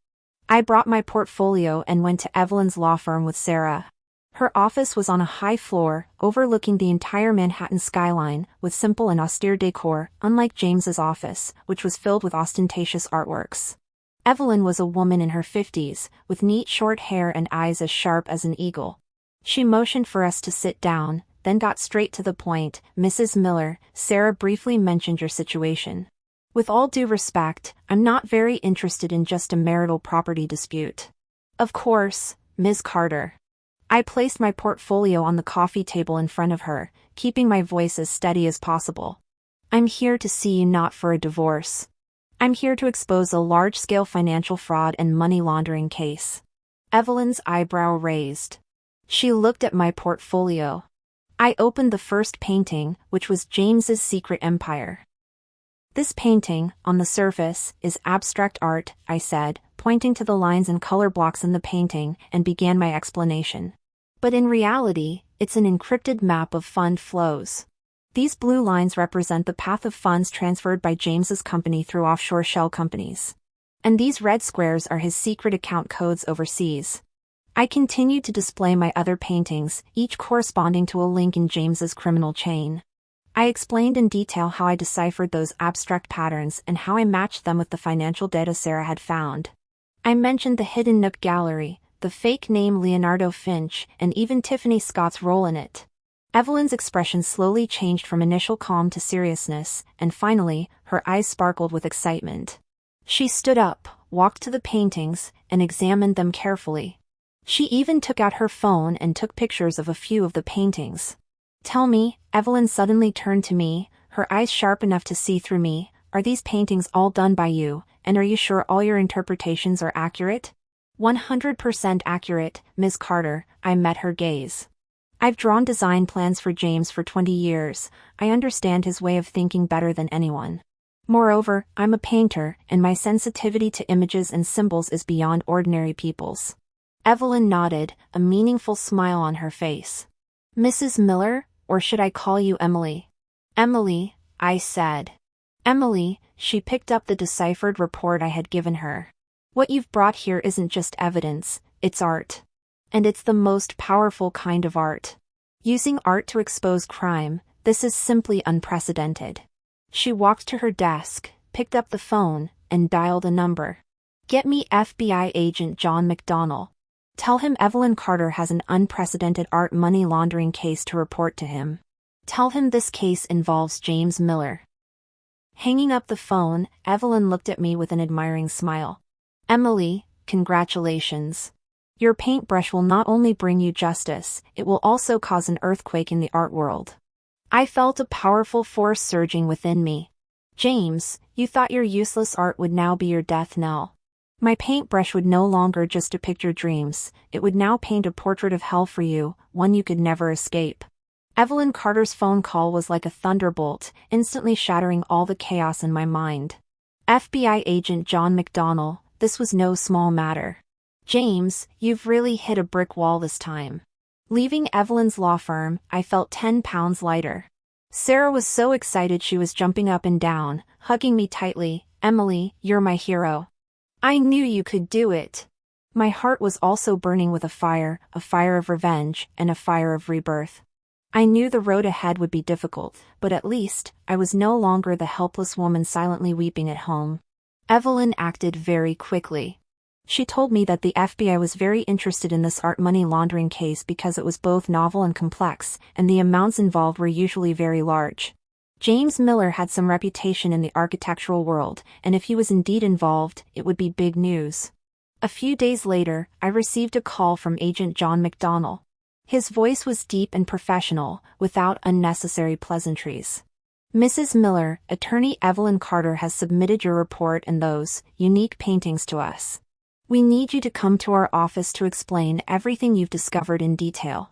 [SPEAKER 1] I brought my portfolio and went to Evelyn's law firm with Sarah. Her office was on a high floor, overlooking the entire Manhattan skyline, with simple and austere decor, unlike James's office, which was filled with ostentatious artworks. Evelyn was a woman in her 50s, with neat short hair and eyes as sharp as an eagle. She motioned for us to sit down, then got straight to the point. "Mrs. Miller, Sarah briefly mentioned your situation. With all due respect, I'm not very interested in just a marital property dispute." "Of course, Ms. Carter." I placed my portfolio on the coffee table in front of her, keeping my voice as steady as possible. "I'm here to see you not for a divorce. I'm here to expose a large-scale financial fraud and money laundering case." Evelyn's eyebrow raised. She looked at my portfolio. I opened the first painting, which was James's Secret Empire. "This painting, on the surface, is abstract art," I said, pointing to the lines and color blocks in the painting, and began my explanation. "But in reality, it's an encrypted map of fund flows. These blue lines represent the path of funds transferred by James's company through offshore shell companies. And these red squares are his secret account codes overseas." I continued to display my other paintings, each corresponding to a link in James's criminal chain. I explained in detail how I deciphered those abstract patterns and how I matched them with the financial data Sarah had found. I mentioned the hidden Nook gallery, the fake name Leonardo Finch, and even Tiffany Scott's role in it. Evelyn's expression slowly changed from initial calm to seriousness, and finally, her eyes sparkled with excitement. She stood up, walked to the paintings, and examined them carefully. She even took out her phone and took pictures of a few of the paintings. "Tell me," Evelyn suddenly turned to me, her eyes sharp enough to see through me, "are these paintings all done by you, and are you sure all your interpretations are accurate?" "100% accurate, Ms. Carter," I met her gaze. "I've drawn design plans for James for 20 years, I understand his way of thinking better than anyone. Moreover, I'm a painter, and my sensitivity to images and symbols is beyond ordinary people's." Evelyn nodded, a meaningful smile on her face. "Mrs. Miller, or should I call you Emily?" "Emily," I said. "Emily," she picked up the deciphered report I had given her. "What you've brought here isn't just evidence, it's art. And it's the most powerful kind of art. Using art to expose crime, this is simply unprecedented." She walked to her desk, picked up the phone, and dialed a number. "Get me FBI agent John McDonnell. Tell him Evelyn Carter has an unprecedented art money laundering case to report to him. Tell him this case involves James Miller." Hanging up the phone, Evelyn looked at me with an admiring smile. "Emily, congratulations. Your paintbrush will not only bring you justice, it will also cause an earthquake in the art world." I felt a powerful force surging within me. "James, you thought your useless art would now be your death knell. My paintbrush would no longer just depict your dreams, it would now paint a portrait of hell for you, one you could never escape." Evelyn Carter's phone call was like a thunderbolt, instantly shattering all the chaos in my mind. FBI agent John McDonnell, this was no small matter. James, you've really hit a brick wall this time. Leaving Evelyn's law firm, I felt 10 pounds lighter. Sarah was so excited she was jumping up and down, hugging me tightly. Emily, you're my hero. I knew you could do it. My heart was also burning with a fire of revenge, and a fire of rebirth. I knew the road ahead would be difficult, but at least, I was no longer the helpless woman silently weeping at home. Evelyn acted very quickly. She told me that the FBI was very interested in this art money laundering case because it was both novel and complex, and the amounts involved were usually very large. James Miller had some reputation in the architectural world, and if he was indeed involved, it would be big news. A few days later, I received a call from Agent John McDonnell. His voice was deep and professional, without unnecessary pleasantries. Mrs. Miller, Attorney Evelyn Carter has submitted your report and those unique paintings to us. We need you to come to our office to explain everything you've discovered in detail.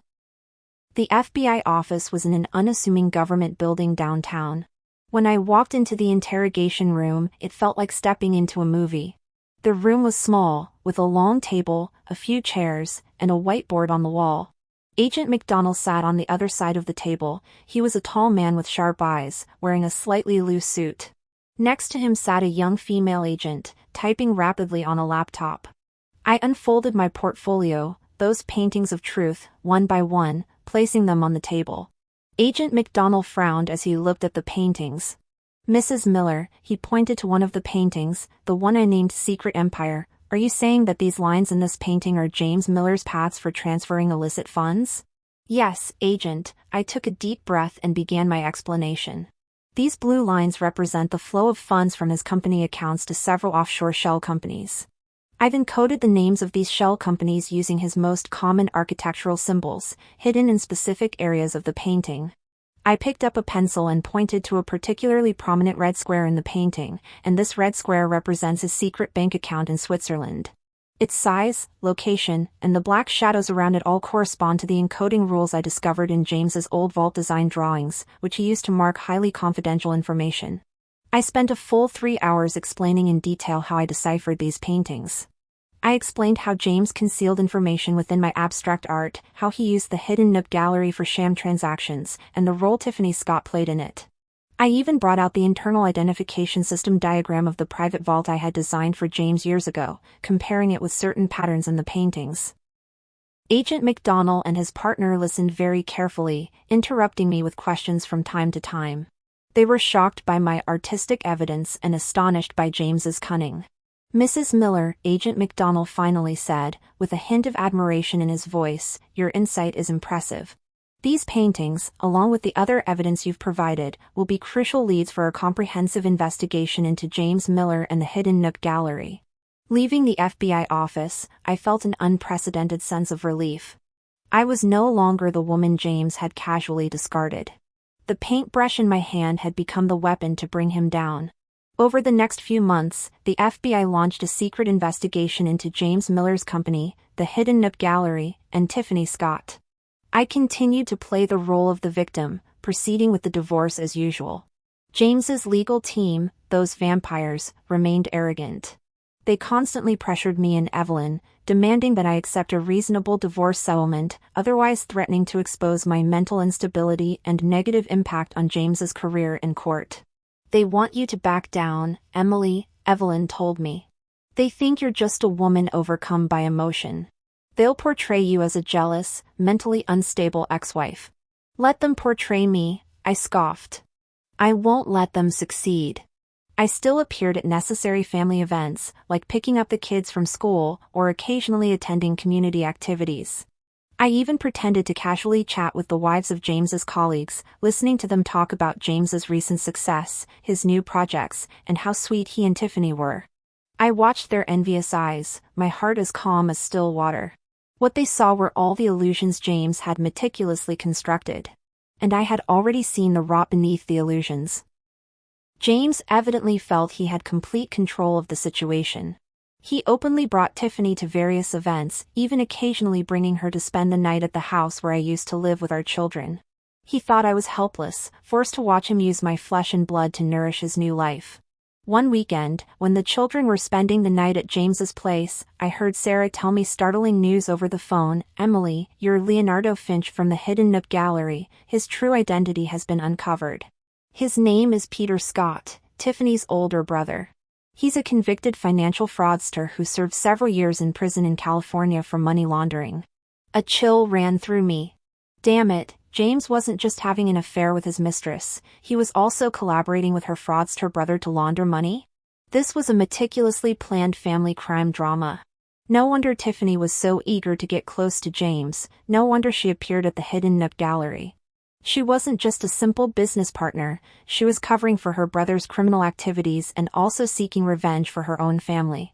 [SPEAKER 1] The FBI office was in an unassuming government building downtown. When I walked into the interrogation room, it felt like stepping into a movie. The room was small, with a long table, a few chairs, and a whiteboard on the wall. Agent McDonnell sat on the other side of the table. He was a tall man with sharp eyes, wearing a slightly loose suit. Next to him sat a young female agent, typing rapidly on a laptop. I unfolded my portfolio, those paintings of truth, one by one, placing them on the table. Agent McDonnell frowned as he looked at the paintings. Mrs. Miller, he pointed to one of the paintings, the one I named Secret Empire. Are you saying that these lines in this painting are James Miller's paths for transferring illicit funds? Yes, Agent, I took a deep breath and began my explanation. These blue lines represent the flow of funds from his company accounts to several offshore shell companies. I've encoded the names of these shell companies using his most common architectural symbols, hidden in specific areas of the painting. I picked up a pencil and pointed to a particularly prominent red square in the painting, and this red square represents his secret bank account in Switzerland. Its size, location, and the black shadows around it all correspond to the encoding rules I discovered in James's old vault design drawings, which he used to mark highly confidential information. I spent a full 3 hours explaining in detail how I deciphered these paintings. I explained how James concealed information within my abstract art, how he used the hidden nook gallery for sham transactions, and the role Tiffany Scott played in it. I even brought out the internal identification system diagram of the private vault I had designed for James years ago, comparing it with certain patterns in the paintings. Agent McDonnell and his partner listened very carefully, interrupting me with questions from time to time. They were shocked by my artistic evidence and astonished by James's cunning. Mrs. Miller, Agent McDonnell finally said, with a hint of admiration in his voice, "Your insight is impressive. These paintings, along with the other evidence you've provided, will be crucial leads for a comprehensive investigation into James Miller and the Hidden Nook Gallery." Leaving the FBI office, I felt an unprecedented sense of relief. I was no longer the woman James had casually discarded. The paintbrush in my hand had become the weapon to bring him down. Over the next few months, the FBI launched a secret investigation into James Miller's company, the Hidden Nook Gallery, and Tiffany Scott. I continued to play the role of the victim, proceeding with the divorce as usual. James's legal team, those vampires, remained arrogant. They constantly pressured me and Evelyn, demanding that I accept a reasonable divorce settlement, otherwise threatening to expose my mental instability and negative impact on James's career in court. "They want you to back down, Emily," Evelyn told me. "They think you're just a woman overcome by emotion. They'll portray you as a jealous, mentally unstable ex-wife." "Let them portray me," I scoffed. "I won't let them succeed." I still appeared at necessary family events, like picking up the kids from school or occasionally attending community activities. I even pretended to casually chat with the wives of James's colleagues, listening to them talk about James's recent success, his new projects, and how sweet he and Tiffany were. I watched their envious eyes, my heart as calm as still water. What they saw were all the illusions James had meticulously constructed. And I had already seen the rot beneath the illusions. James evidently felt he had complete control of the situation. He openly brought Tiffany to various events, even occasionally bringing her to spend the night at the house where I used to live with our children. He thought I was helpless, forced to watch him use my flesh and blood to nourish his new life. One weekend, when the children were spending the night at James's place, I heard Sarah tell me startling news over the phone. "Emily, you're Leonardo Finch from the Hidden Nook Gallery. His true identity has been uncovered. His name is Peter Scott, Tiffany's older brother. He's a convicted financial fraudster who served several years in prison in California for money laundering." A chill ran through me. Damn it, James wasn't just having an affair with his mistress, he was also collaborating with her fraudster brother to launder money? This was a meticulously planned family crime drama. No wonder Tiffany was so eager to get close to James, no wonder she appeared at the Hidden Nook Gallery. She wasn't just a simple business partner, she was covering for her brother's criminal activities and also seeking revenge for her own family.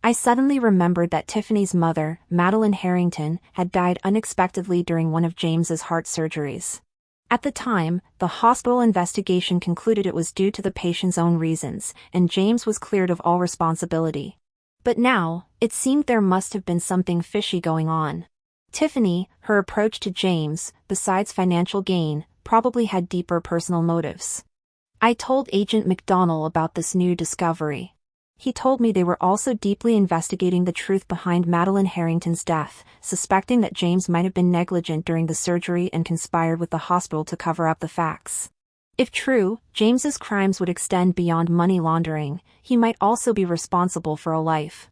[SPEAKER 1] I suddenly remembered that Tiffany's mother, Madeline Harrington, had died unexpectedly during one of James's heart surgeries. At the time, the hospital investigation concluded it was due to the patient's own reasons, and James was cleared of all responsibility. But now, it seemed there must have been something fishy going on. Tiffany, her approach to James, besides financial gain, probably had deeper personal motives. I told Agent McDonnell about this new discovery. He told me they were also deeply investigating the truth behind Madeline Harrington's death, suspecting that James might have been negligent during the surgery and conspired with the hospital to cover up the facts. If true, James's crimes would extend beyond money laundering. He might also be responsible for a life.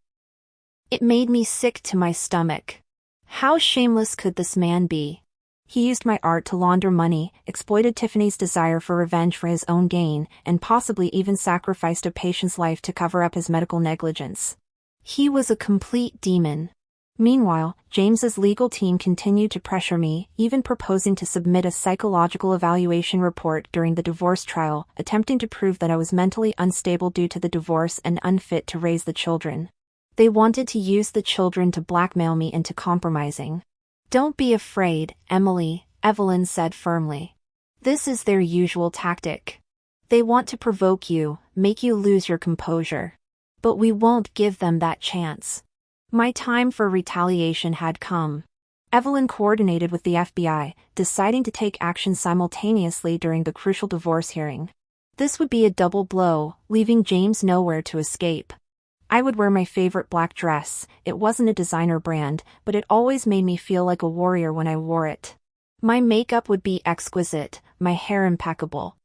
[SPEAKER 1] It made me sick to my stomach. How shameless could this man be? He used my art to launder money, exploited Tiffany's desire for revenge for his own gain, and possibly even sacrificed a patient's life to cover up his medical negligence. He was a complete demon. Meanwhile, James's legal team continued to pressure me, even proposing to submit a psychological evaluation report during the divorce trial, attempting to prove that I was mentally unstable due to the divorce and unfit to raise the children. They wanted to use the children to blackmail me into compromising. "Don't be afraid, Emily," Evelyn said firmly. "This is their usual tactic. They want to provoke you, make you lose your composure. But we won't give them that chance." My time for retaliation had come. Evelyn coordinated with the FBI, deciding to take action simultaneously during the crucial divorce hearing. This would be a double blow, leaving James nowhere to escape. I would wear my favorite black dress. It wasn't a designer brand, but it always made me feel like a warrior when I wore it. My makeup would be exquisite, my hair impeccable.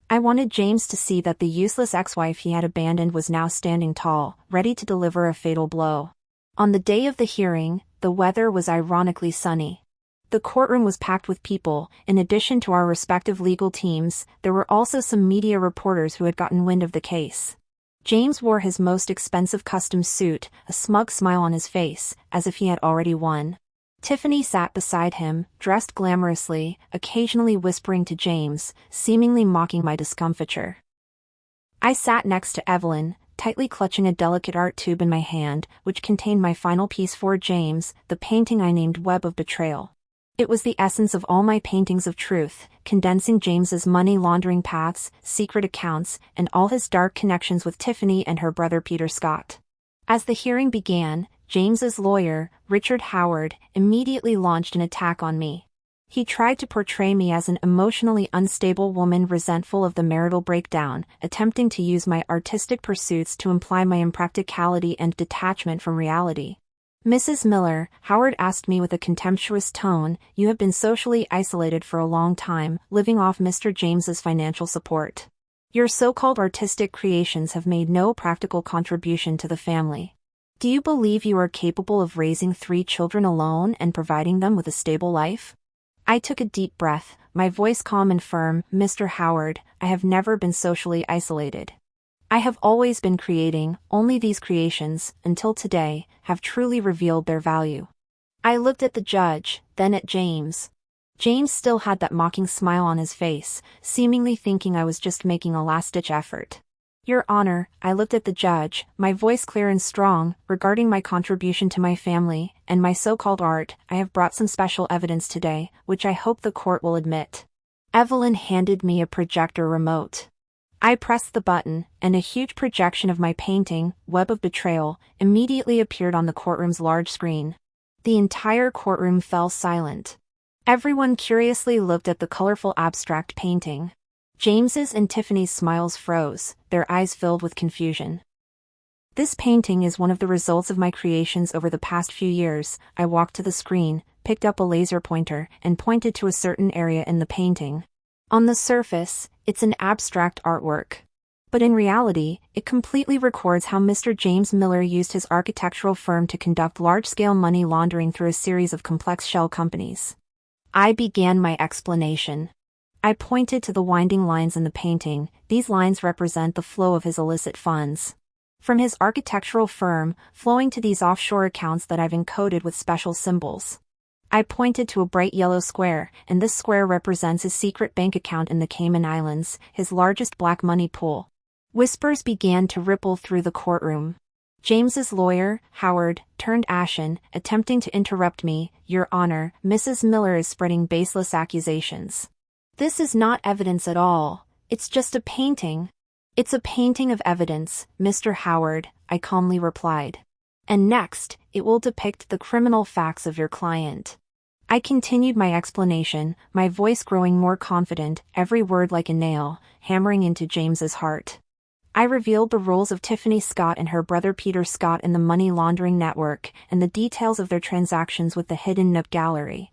[SPEAKER 1] I wanted James to see that the useless ex-wife he had abandoned was now standing tall, ready to deliver a fatal blow. On the day of the hearing, the weather was ironically sunny. The courtroom was packed with people. In addition to our respective legal teams, there were also some media reporters who had gotten wind of the case. James wore his most expensive custom suit, a smug smile on his face, as if he had already won. Tiffany sat beside him, dressed glamorously, occasionally whispering to James, seemingly mocking my discomfiture. I sat next to Evelyn, tightly clutching a delicate art tube in my hand, which contained my final piece for James, the painting I named Web of Betrayal. It was the essence of all my paintings of truth, condensing James's money laundering paths, secret accounts, and all his dark connections with Tiffany and her brother Peter Scott. As the hearing began, James's lawyer, Richard Howard, immediately launched an attack on me. He tried to portray me as an emotionally unstable woman resentful of the marital breakdown, attempting to use my artistic pursuits to imply my impracticality and detachment from reality. "Mrs. Miller," Howard asked me with a contemptuous tone, "you have been socially isolated for a long time, living off Mr. James's financial support. Your so-called artistic creations have made no practical contribution to the family. Do you believe you are capable of raising 3 children alone and providing them with a stable life?" I took a deep breath, my voice calm and firm. "Mr. Howard, I have never been socially isolated. I have always been creating. Only these creations, until today, have truly revealed their value." I looked at the judge, then at James. James still had that mocking smile on his face, seemingly thinking I was just making a last-ditch effort. "Your Honor," I looked at the judge, my voice clear and strong, "regarding my contribution to my family, and my so-called art, I have brought some special evidence today, which I hope the court will admit." Evelyn handed me a projector remote. I pressed the button, and a huge projection of my painting, Web of Betrayal, immediately appeared on the courtroom's large screen. The entire courtroom fell silent. Everyone curiously looked at the colorful abstract painting. James's and Tiffany's smiles froze, their eyes filled with confusion. This painting is one of the results of my creations over the past few years. I walked to the screen, picked up a laser pointer, and pointed to a certain area in the painting. On the surface, it's an abstract artwork. But in reality, it completely records how Mr. James Miller used his architectural firm to conduct large-scale money laundering through a series of complex shell companies. I began my explanation. I pointed to the winding lines in the painting. These lines represent the flow of his illicit funds from his architectural firm, flowing to these offshore accounts that I've encoded with special symbols. I pointed to a bright yellow square, and this square represents his secret bank account in the Cayman Islands, his largest black money pool. Whispers began to ripple through the courtroom. James's lawyer, Howard, turned ashen, attempting to interrupt me. "Your Honor, Mrs. Miller is spreading baseless accusations. This is not evidence at all. It's just a painting." "It's a painting of evidence, Mr. Howard," I calmly replied. "And next, it will depict the criminal facts of your client." I continued my explanation, my voice growing more confident, every word like a nail, hammering into James's heart. I revealed the roles of Tiffany Scott and her brother Peter Scott in the money laundering network, and the details of their transactions with the hidden Nook Gallery.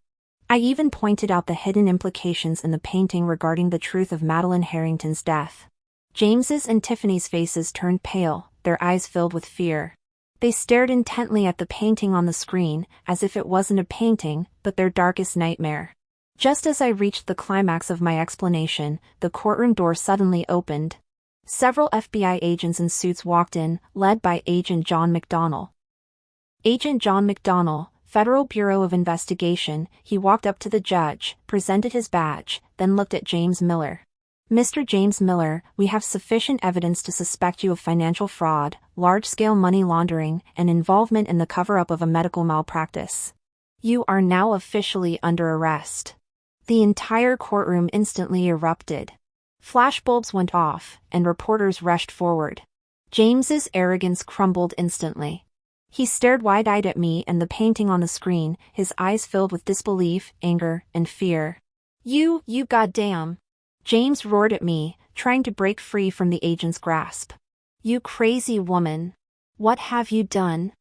[SPEAKER 1] I even pointed out the hidden implications in the painting regarding the truth of Madeline Harrington's death. James's and Tiffany's faces turned pale, their eyes filled with fear. They stared intently at the painting on the screen, as if it wasn't a painting, but their darkest nightmare. Just as I reached the climax of my explanation, the courtroom door suddenly opened. Several FBI agents in suits walked in, led by Agent John McDonnell. Agent John McDonnell, Federal Bureau of Investigation. He walked up to the judge, presented his badge, then looked at James Miller. "Mr. James Miller, we have sufficient evidence to suspect you of financial fraud, large-scale money laundering, and involvement in the cover-up of a medical malpractice. You are now officially under arrest." The entire courtroom instantly erupted. Flashbulbs went off, and reporters rushed forward. James's arrogance crumbled instantly. He stared wide-eyed at me and the painting on the screen, his eyes filled with disbelief, anger, and fear. You goddamn!" James roared at me, trying to break free from the agent's grasp. "You crazy woman! What have you done?"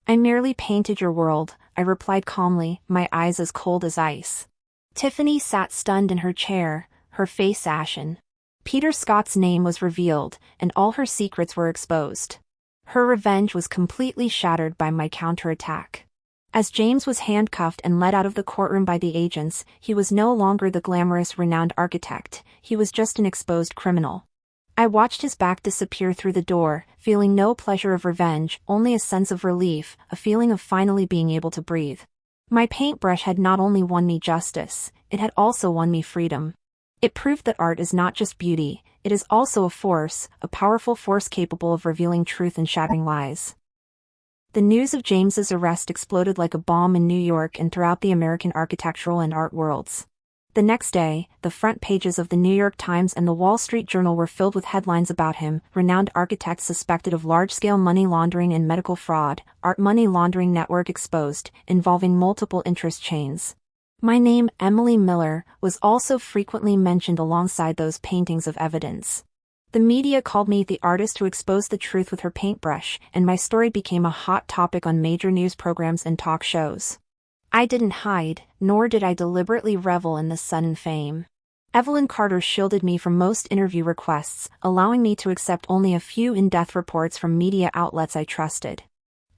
[SPEAKER 1] "I merely painted your world," I replied calmly, my eyes as cold as ice. Tiffany sat stunned in her chair, her face ashen. Peter Scott's name was revealed, and all her secrets were exposed. Her revenge was completely shattered by my counterattack. As James was handcuffed and led out of the courtroom by the agents, he was no longer the glamorous renowned architect, he was just an exposed criminal. I watched his back disappear through the door, feeling no pleasure of revenge, only a sense of relief, a feeling of finally being able to breathe. My paintbrush had not only won me justice, it had also won me freedom. It proved that art is not just beauty, it is also a force, a powerful force capable of revealing truth and shattering lies. The news of James's arrest exploded like a bomb in New York and throughout the American architectural and art worlds. The next day, the front pages of the New York Times and the Wall Street Journal were filled with headlines about him: renowned architect suspected of large-scale money laundering and medical fraud, art money laundering network exposed, involving multiple interest chains. My name, Emily Miller, was also frequently mentioned alongside those paintings of evidence. The media called me the artist who exposed the truth with her paintbrush, and my story became a hot topic on major news programs and talk shows. I didn't hide, nor did I deliberately revel in the sudden fame. Evelyn Carter shielded me from most interview requests, allowing me to accept only a few in-depth reports from media outlets I trusted.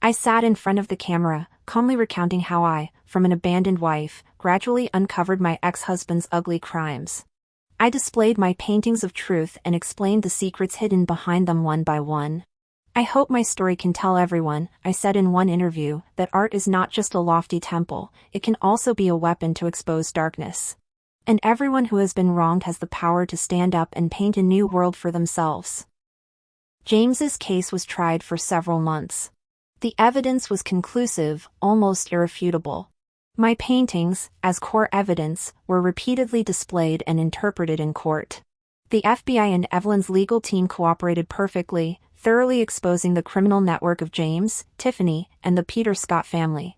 [SPEAKER 1] I sat in front of the camera, calmly recounting how I, from an abandoned wife, gradually uncovered my ex-husband's ugly crimes. I displayed my paintings of truth and explained the secrets hidden behind them one by one. "I hope my story can tell everyone," I said in one interview, "that art is not just a lofty temple, it can also be a weapon to expose darkness. And everyone who has been wronged has the power to stand up and paint a new world for themselves." James's case was tried for several months. The evidence was conclusive, almost irrefutable. My paintings, as core evidence, were repeatedly displayed and interpreted in court. The FBI and Evelyn's legal team cooperated perfectly, thoroughly exposing the criminal network of James, Tiffany, and the Peter Scott family.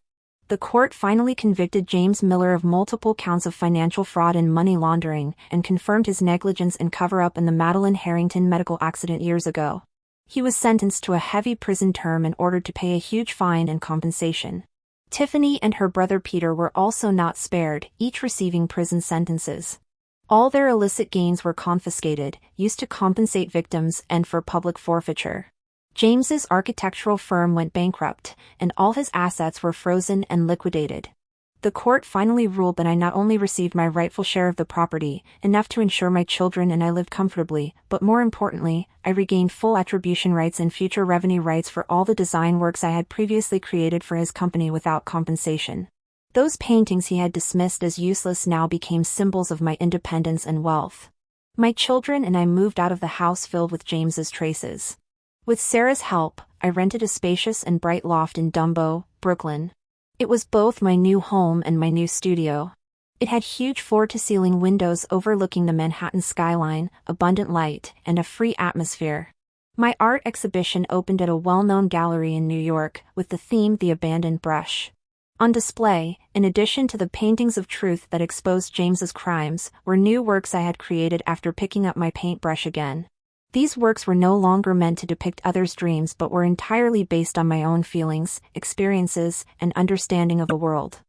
[SPEAKER 1] The court finally convicted James Miller of multiple counts of financial fraud and money laundering, and confirmed his negligence and cover-up in the Madeline Harrington medical accident years ago. He was sentenced to a heavy prison term and ordered to pay a huge fine and compensation. Tiffany and her brother Peter were also not spared, each receiving prison sentences. All their illicit gains were confiscated, used to compensate victims and for public forfeiture. James's architectural firm went bankrupt, and all his assets were frozen and liquidated. The court finally ruled that I not only received my rightful share of the property, enough to ensure my children and I lived comfortably, but more importantly, I regained full attribution rights and future revenue rights for all the design works I had previously created for his company without compensation. Those paintings he had dismissed as useless now became symbols of my independence and wealth. My children and I moved out of the house filled with James's traces. With Sarah's help, I rented a spacious and bright loft in Dumbo, Brooklyn. It was both my new home and my new studio. It had huge floor-to-ceiling windows overlooking the Manhattan skyline, abundant light, and a free atmosphere. My art exhibition opened at a well-known gallery in New York, with the theme The Abandoned Brush. On display, in addition to the paintings of truth that exposed James's crimes, were new works I had created after picking up my paintbrush again. These works were no longer meant to depict others' dreams but were entirely based on my own feelings, experiences, and understanding of the world.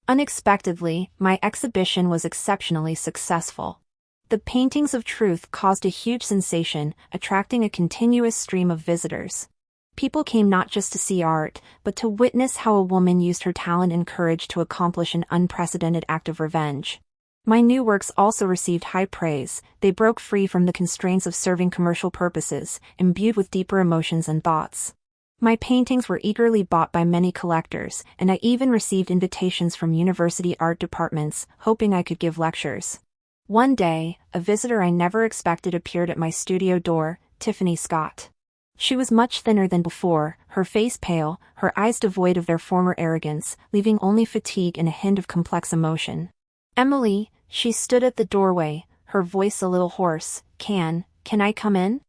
[SPEAKER 1] Unexpectedly, my exhibition was exceptionally successful. The paintings of truth caused a huge sensation, attracting a continuous stream of visitors. People came not just to see art, but to witness how a woman used her talent and courage to accomplish an unprecedented act of revenge. My new works also received high praise. They broke free from the constraints of serving commercial purposes, imbued with deeper emotions and thoughts. My paintings were eagerly bought by many collectors, and I even received invitations from university art departments, hoping I could give lectures. One day, a visitor I never expected appeared at my studio door, Tiffany Scott. She was much thinner than before, her face pale, her eyes devoid of their former arrogance, leaving only fatigue and a hint of complex emotion. "Emily," she stood at the doorway, her voice a little hoarse, Can I come in?"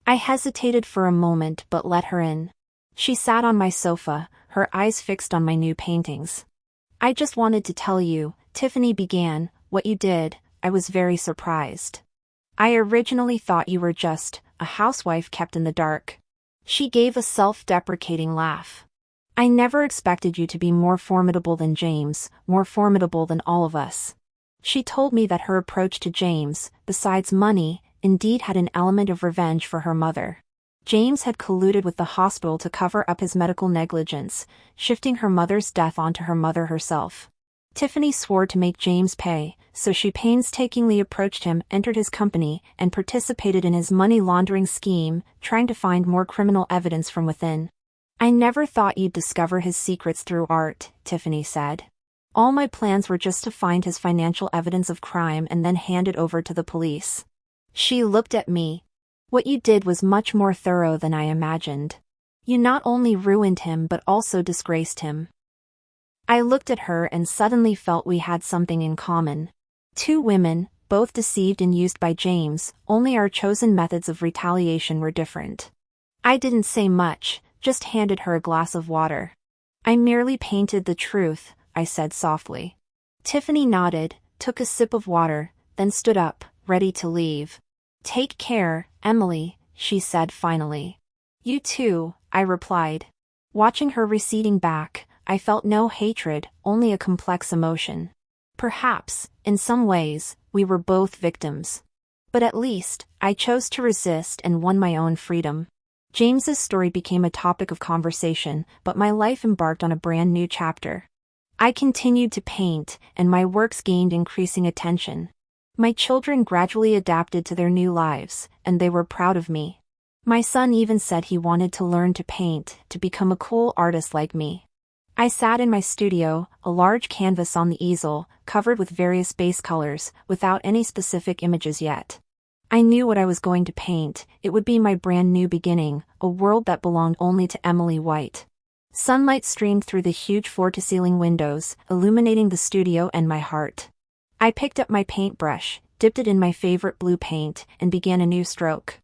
[SPEAKER 1] I hesitated for a moment but let her in. She sat on my sofa, her eyes fixed on my new paintings. "I just wanted to tell you," Tiffany began, "what you did. I was very surprised. I originally thought you were just a housewife kept in the dark." She gave a self-deprecating laugh. "I never expected you to be more formidable than James, more formidable than all of us." She told me that her approach to James, besides money, indeed had an element of revenge for her mother. James had colluded with the hospital to cover up his medical negligence, shifting her mother's death onto her mother herself. Tiffany swore to make James pay, so she painstakingly approached him, entered his company, and participated in his money laundering scheme, trying to find more criminal evidence from within. "I never thought you'd discover his secrets through art," Tiffany said. "All my plans were just to find his financial evidence of crime and then hand it over to the police." She looked at me. "What you did was much more thorough than I imagined. You not only ruined him but also disgraced him." I looked at her and suddenly felt we had something in common. Two women, both deceived and used by James, only our chosen methods of retaliation were different. I didn't say much, just handed her a glass of water. "I merely painted the truth," I said softly. Tiffany nodded, took a sip of water, then stood up, ready to leave. "Take care, Emily," she said finally. "You too," I replied. Watching her receding back, I felt no hatred, only a complex emotion. Perhaps, in some ways, we were both victims. But at least, I chose to resist and won my own freedom. James's story became a topic of conversation, but my life embarked on a brand new chapter. I continued to paint, and my works gained increasing attention. My children gradually adapted to their new lives, and they were proud of me. My son even said he wanted to learn to paint, to become a cool artist like me. I sat in my studio, a large canvas on the easel, covered with various base colors, without any specific images yet. I knew what I was going to paint. It would be my brand new beginning, a world that belonged only to Emily White. Sunlight streamed through the huge floor-to-ceiling windows, illuminating the studio and my heart. I picked up my paintbrush, dipped it in my favorite blue paint, and began a new stroke.